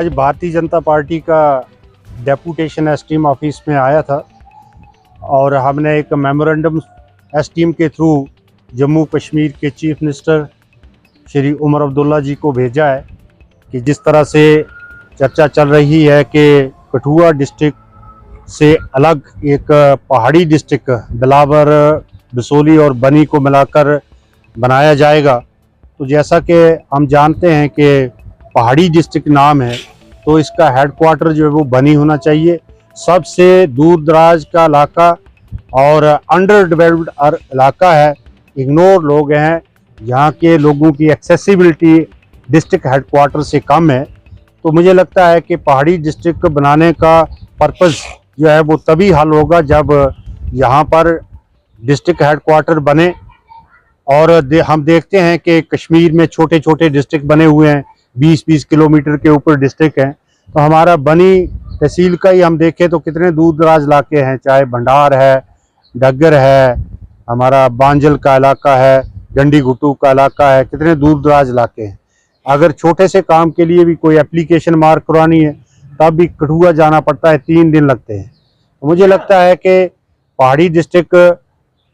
आज भारतीय जनता पार्टी का deputation STM office में आया था और हमने एक मेमोरेंडम एसटीएम के थ्रू जम्मू कश्मीर के चीफ मिनिस्टर श्री उमर अब्दुल्ला जी को भेजा है कि जिस तरह से चर्चा चल रही है कि कठुआ डिस्ट्रिक्ट से अलग एक पहाड़ी डिस्ट्रिक्ट बिलावर, बसोली और बनी को मिलाकर बनाया जाएगा। तो जैसा कि हम जानते हैं कि पहाड़ी डिस्ट्रिक्ट नाम है तो इसका हेडक्वार्टर जो है वो बनी होना चाहिए। सबसे दूर दराज का इलाका और अंडर डेवलप्ड इलाका है, इग्नोर लोग हैं, यहाँ के लोगों की एक्सेसिबिलिटी डिस्ट्रिक्ट हेडक्वार्टर से कम है। तो मुझे लगता है कि पहाड़ी डिस्ट्रिक्ट बनाने का पर्पज़ जो है वो तभी हल होगा जब यहाँ पर डिस्ट्रिक्ट हेडक्वार्टर बने। और हम देखते हैं कि कश्मीर में छोटे छोटे डिस्ट्रिक्ट बने हुए हैं, 20-20 किलोमीटर के ऊपर डिस्ट्रिक्ट हैं। तो हमारा बनी तहसील का ही हम देखें तो कितने दूर दराज इलाके हैं, चाहे भंडार है, डगर है, हमारा बांजल का इलाका है, डंडी घुटू का इलाका है, कितने दूर दराज इलाके हैं। अगर छोटे से काम के लिए भी कोई एप्लीकेशन मार्क करवानी है तब भी कठुआ जाना पड़ता है, 3 दिन लगते हैं। तो मुझे लगता है कि पहाड़ी डिस्ट्रिक्ट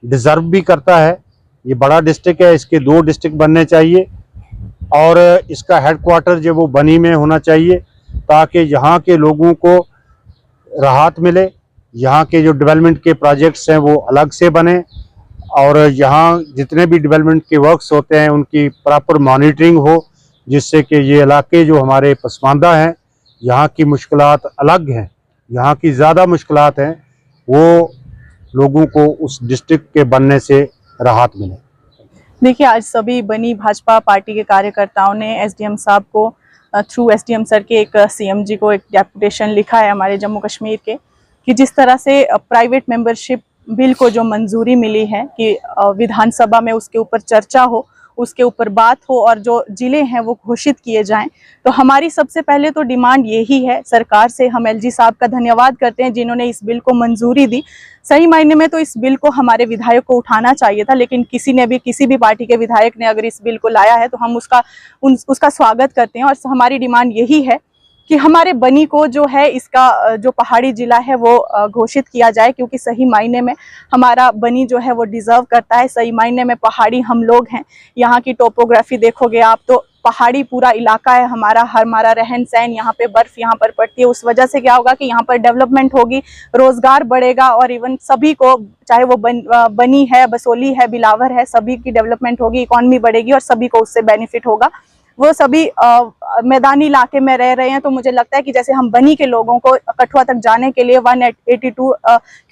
डिज़र्व भी करता है। ये बड़ा डिस्ट्रिक्ट है, इसके 2 डिस्ट्रिक्ट बनने चाहिए और इसका हेडक्वार्टर जो वो बनी में होना चाहिए ताकि यहाँ के लोगों को राहत मिले। यहाँ के जो डेवलपमेंट के प्रोजेक्ट्स हैं वो अलग से बने और यहाँ जितने भी डेवलपमेंट के वर्क्स होते हैं उनकी प्रॉपर मॉनिटरिंग हो, जिससे कि ये इलाके जो हमारे पसमानदा हैं, यहाँ की मुश्किलात अलग हैं, यहाँ की ज़्यादा मुश्किलात हैं, वो लोगों को उस डिस्ट्रिक्ट के बनने से राहत मिले। देखिए, आज सभी बनी भाजपा पार्टी के कार्यकर्ताओं ने एसडीएम साहब को थ्रू एसडीएम सर के एक सीएम जी को एक डेपुटेशन लिखा है हमारे जम्मू कश्मीर के, कि जिस तरह से प्राइवेट मेंबरशिप बिल को जो मंजूरी मिली है कि विधानसभा में उसके ऊपर चर्चा हो, उसके ऊपर बात हो और जो जिले हैं वो घोषित किए जाएं। तो हमारी सबसे पहले तो डिमांड यही है सरकार से। हम एलजी साहब का धन्यवाद करते हैं जिन्होंने इस बिल को मंजूरी दी। सही मायने में तो इस बिल को हमारे विधायक को उठाना चाहिए था, लेकिन किसी भी पार्टी के विधायक ने अगर इस बिल को लाया है तो हम उसका स्वागत करते हैं। और हमारी डिमांड यही है कि हमारे बनी को जो है इसका जो पहाड़ी जिला है वो घोषित किया जाए, क्योंकि सही मायने में हमारा बनी जो है वो डिजर्व करता है। सही मायने में पहाड़ी हम लोग हैं। यहाँ की टोपोग्राफी देखोगे आप तो पहाड़ी पूरा इलाका है हमारा रहन सहन, यहाँ पे बर्फ यहाँ पर पड़ती है। उस वजह से क्या होगा कि यहाँ पर डेवलपमेंट होगी, रोजगार बढ़ेगा और इवन सभी को, चाहे वो बनी है, बसोली है, बिलावर है, सभी की डेवलपमेंट होगी, इकॉनमी बढ़ेगी और सभी को उससे बेनिफिट होगा। वो सभी मैदानी इलाके में रह रहे हैं, तो मुझे लगता है कि जैसे हम बनी के लोगों को कठुआ तक जाने के लिए 182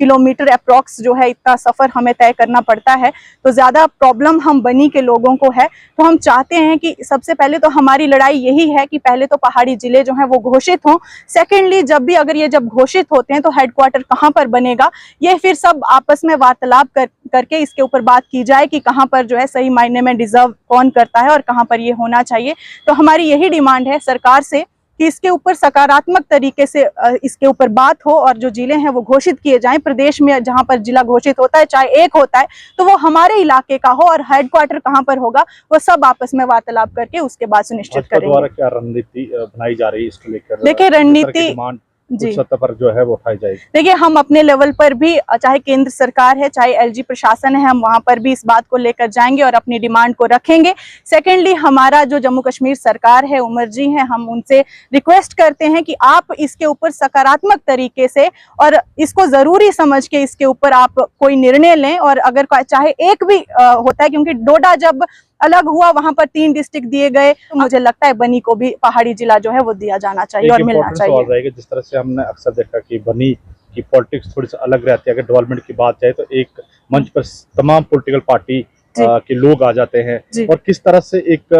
किलोमीटर अप्रॉक्स जो है इतना सफ़र हमें तय करना पड़ता है, तो ज़्यादा प्रॉब्लम हम बनी के लोगों को है। तो हम चाहते हैं कि सबसे पहले तो हमारी लड़ाई यही है कि पहले तो पहाड़ी ज़िले जो हैं वो घोषित हों। सेकेंडली, जब घोषित होते हैं तो हेडक्वार्टर कहाँ पर बनेगा, ये फिर सब आपस में वार्तालाप करके इसके ऊपर बात की जाए कि कहाँ पर जो है सही मायने में डिजर्व कौन करता है और कहाँ पर ये होना चाहिए। तो हमारी यही डिमांड है सरकार से कि इसके ऊपर सकारात्मक तरीके से इसके ऊपर बात हो और जो जिले हैं वो घोषित किए जाएं। प्रदेश में जहां पर जिला घोषित होता है, चाहे एक होता है, तो वो हमारे इलाके का हो और हेडक्वार्टर कहां पर होगा वो सब आपस में वार्तालाप करके उसके बाद सुनिश्चित करेंगे। द्वारा क्या रणनीति बनाई जा रही है इसको लेकर? देखिए, रणनीति जी सतह पर जो है वो उठाई जाएगी। देखिए, हम अपने लेवल पर भी, चाहे केंद्र सरकार है, चाहे एलजी प्रशासन है, हम वहां पर भी इस बात को लेकर जाएंगे और अपनी डिमांड को रखेंगे। सेकेंडली, हमारा जो जम्मू कश्मीर सरकार है, उमर जी हैं, हम उनसे रिक्वेस्ट करते हैं कि आप इसके ऊपर सकारात्मक तरीके से और इसको जरूरी समझ के इसके ऊपर आप कोई निर्णय लें। और अगर चाहे एक भी होता है, क्योंकि डोडा जब अलग हुआ वहां पर 3 डिस्ट्रिक्ट दिए गए, तो मुझे लगता है बनी को भी पहाड़ी जिला जो है वो दिया जाना चाहिए और मिलना चाहिए। जिस तरह से हमने अक्सर देखा कि बनी की पॉलिटिक्स थोड़ी सी अलग रहती है, अगर डेवलपमेंट की बात जाए तो एक मंच पर तमाम पॉलिटिकल पार्टी के लोग आ जाते हैं और किस तरह से एक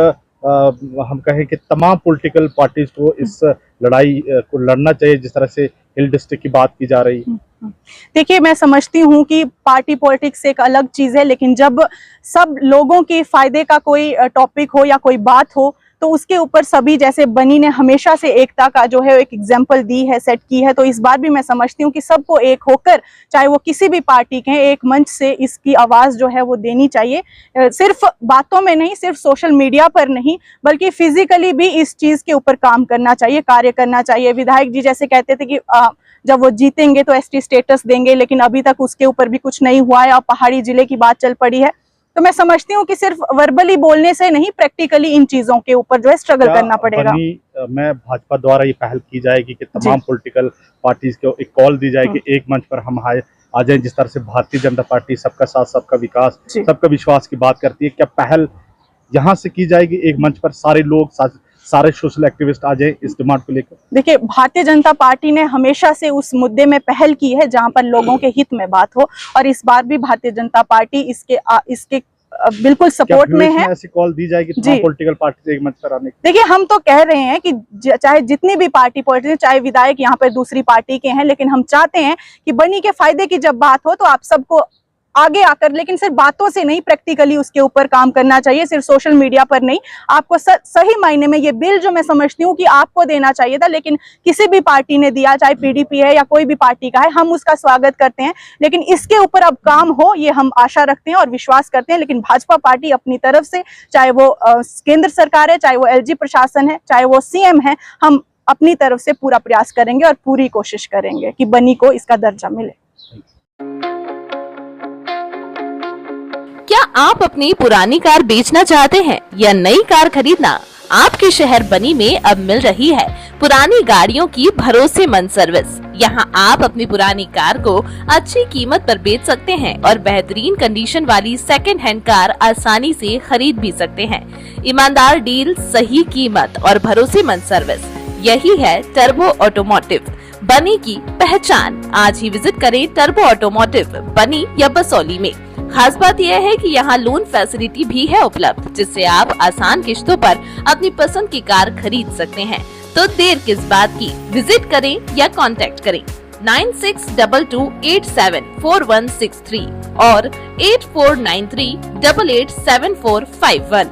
हम कहें कि तमाम पॉलिटिकल पार्टीज को इस लड़ाई को लड़ना चाहिए जिस तरह से हिल डिस्ट्रिक्ट की बात की जा रही है। देखिए, मैं समझती हूँ कि पार्टी पॉलिटिक्स एक अलग चीज है, लेकिन जब सब लोगों के फायदे का कोई टॉपिक हो या कोई बात हो तो उसके ऊपर सभी, जैसे बनी ने हमेशा से एकता का जो है एक एग्जाम्पल दी है, सेट की है, तो इस बार भी मैं समझती हूँ कि सबको एक होकर, चाहे वो किसी भी पार्टी के हैं, एक मंच से इसकी आवाज जो है वो देनी चाहिए। सिर्फ बातों में नहीं, सिर्फ सोशल मीडिया पर नहीं, बल्कि फिजिकली भी इस चीज के ऊपर काम करना चाहिए, कार्य करना चाहिए। विधायक जी जैसे कहते थे कि जब वो जीतेंगे तो एसटी स्टेटस देंगे, लेकिन अभी तक उसके ऊपर भी कुछ नहीं हुआ है और पहाड़ी जिले की बात चल पड़ी है। तो मैं समझती हूँ कि सिर्फ वर्बली बोलने से नहीं, प्रैक्टिकली इन चीजों के ऊपर जो है स्ट्रगल करना पड़ेगा। मैं भाजपा द्वारा ये पहल की जाएगी कि तमाम पॉलिटिकल पार्टीज को एक कॉल दी जाए कि एक मंच पर हम आ जाएं, जिस तरह से भारतीय जनता पार्टी सबका साथ सबका विकास सबका विश्वास की बात करती है, क्या पहल यहाँ से की जाएगी, एक मंच पर सारे लोग सारे सोशल एक्टिविस्ट आ जाए इस डिमांड को लेकर? देखिए, भारतीय जनता पार्टी ने हमेशा से उस मुद्दे में पहल की है जहां पर लोगों के हित में बात हो, और इस बार भी भारतीय जनता पार्टी इसके बिल्कुल सपोर्ट में है। ऐसी कॉल दी जाएगी तमाम पॉलिटिकल पार्टी एक मंच पर आने की? देखिए, हम तो कह रहे हैं कि चाहे जितनी भी पार्टी पॉलिटिक्स, चाहे विधायक यहाँ पर दूसरी पार्टी के हैं, लेकिन हम चाहते हैं कि बनी के फायदे की जब बात हो तो आप सबको आगे आकर, लेकिन सिर्फ बातों से नहीं, प्रैक्टिकली उसके ऊपर काम करना चाहिए, सिर्फ सोशल मीडिया पर नहीं। आपको सही मायने में ये बिल जो मैं समझती हूँ कि आपको देना चाहिए था, लेकिन किसी भी पार्टी ने दिया, चाहे पीडीपी है या कोई भी पार्टी का है, हम उसका स्वागत करते हैं, लेकिन इसके ऊपर अब काम हो, ये हम आशा रखते हैं और विश्वास करते हैं। लेकिन भाजपा पार्टी अपनी तरफ से, चाहे वो केंद्र सरकार है, चाहे वो एलजी प्रशासन है, चाहे वो सीएम है, हम अपनी तरफ से पूरा प्रयास करेंगे और पूरी कोशिश करेंगे कि बनी को इसका दर्जा मिले। क्या आप अपनी पुरानी कार बेचना चाहते हैं या नई कार खरीदना? आपके शहर बनी में अब मिल रही है पुरानी गाड़ियों की भरोसेमंद सर्विस। यहां आप अपनी पुरानी कार को अच्छी कीमत पर बेच सकते हैं और बेहतरीन कंडीशन वाली सेकंड हैंड कार आसानी से खरीद भी सकते हैं। ईमानदार डील, सही कीमत और भरोसेमंद सर्विस, यही है टर्बो ऑटोमोटिव, बनी की पहचान। आज ही विजिट करें टर्बो ऑटोमोटिव, बनी या बसौली में। खास बात यह है कि यहाँ लोन फैसिलिटी भी है उपलब्ध, जिससे आप आसान किश्तों पर अपनी पसंद की कार खरीद सकते हैं। तो देर किस बात की, विजिट करें या कांटेक्ट करें 9622874163 और 8493887451।